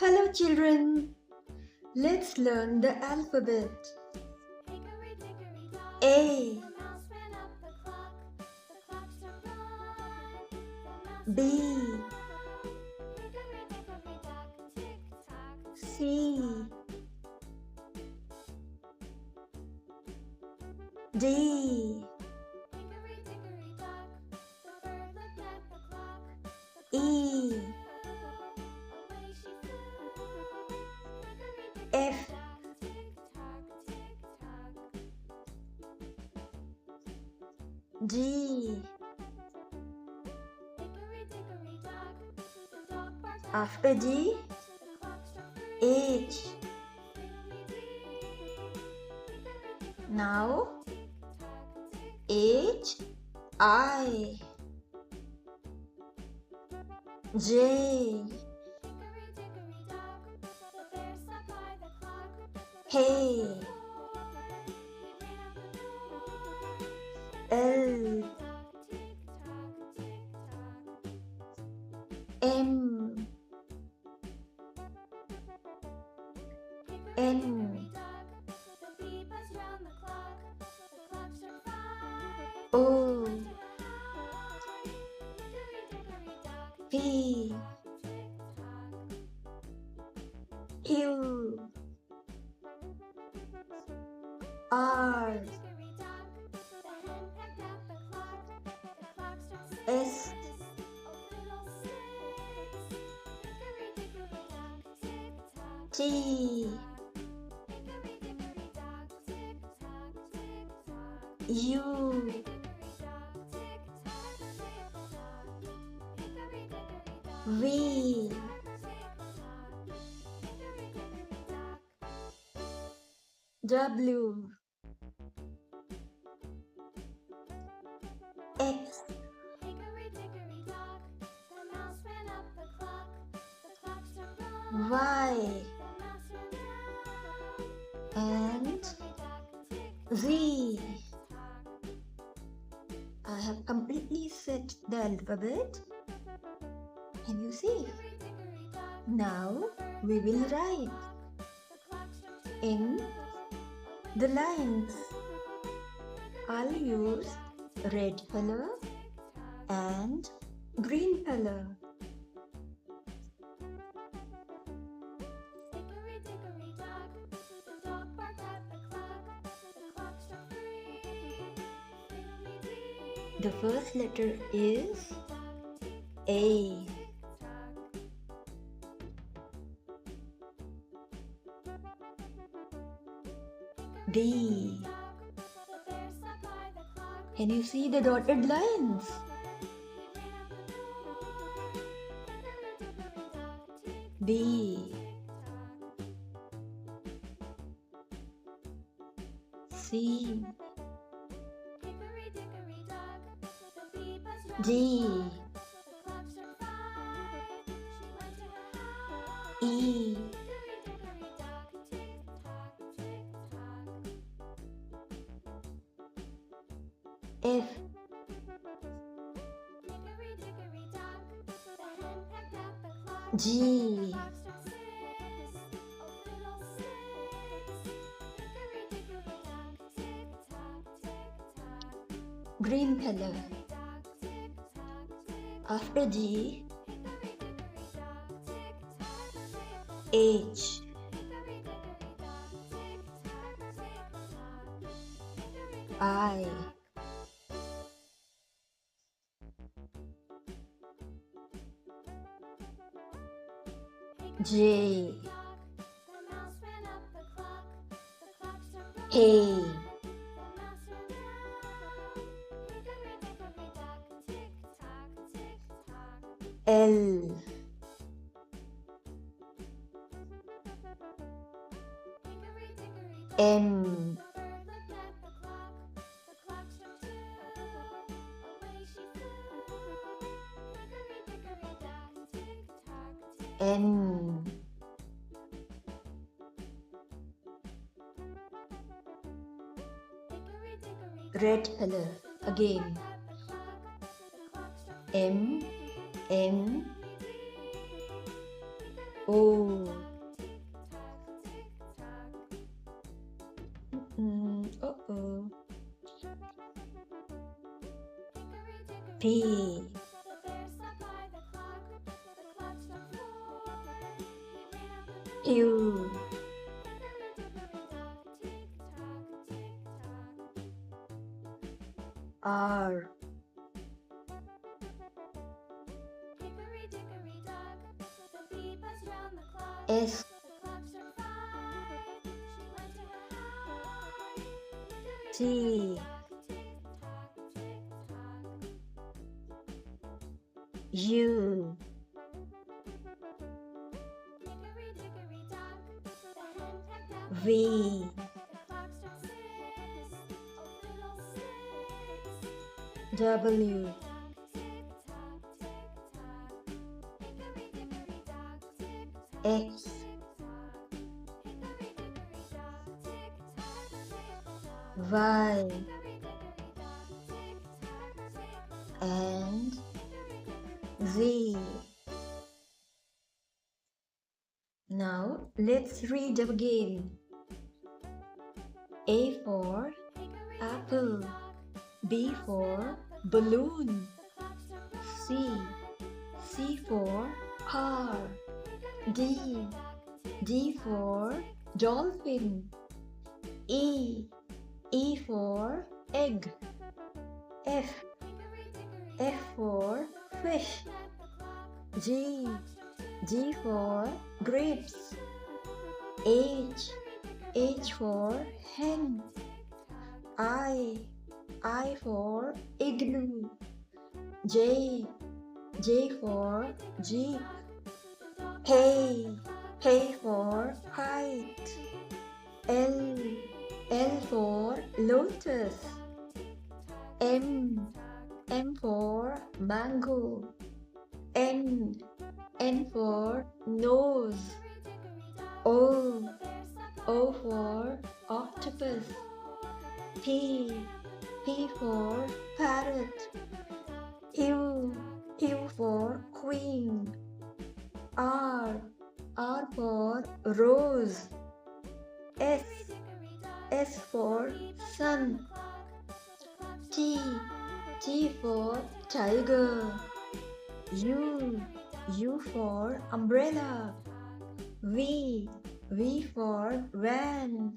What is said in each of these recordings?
Hello children, let's learn the alphabet. A, B, C, D, E, F, G. After G, H. Now H, I, J, K, L, M, N, O, P, Q, R, S, T, U, V, W, X, Y, and Z. I have completely set the alphabet. Can you see? Now we will write in the lines. I'll use red color and green color. The first letter is A. D. Can you see the dotted lines? B. C. D. E. F. G. Green color. After G, H. I. J. K. L. M. N. Red color again. M. N. O. Uh-oh. P. Q. R. S. T. U. V. W. X. Y. And Z. Now let's read again. A for apple. B for balloon. C. C for car. D. D for dolphin. E. E for egg. F. F for fish. G. G for grapes. H. H for hen. I for igloo. J. J for jeep. K. K for kite. L. L for lotus. M. M for mango. N. N for nose. O. O for octopus. P. P for parrot. Q. Q for queen. R. R for rose. S. S for sun. T. T for tiger. U. U for umbrella. V. V for van.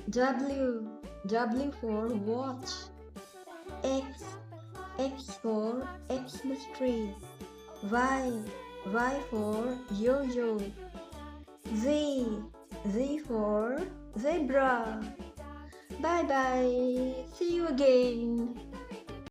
W. W for watch. X. X for Xmas tree. Y. Y for yo-yo. Z. Z for zebra. Bye bye. See you again.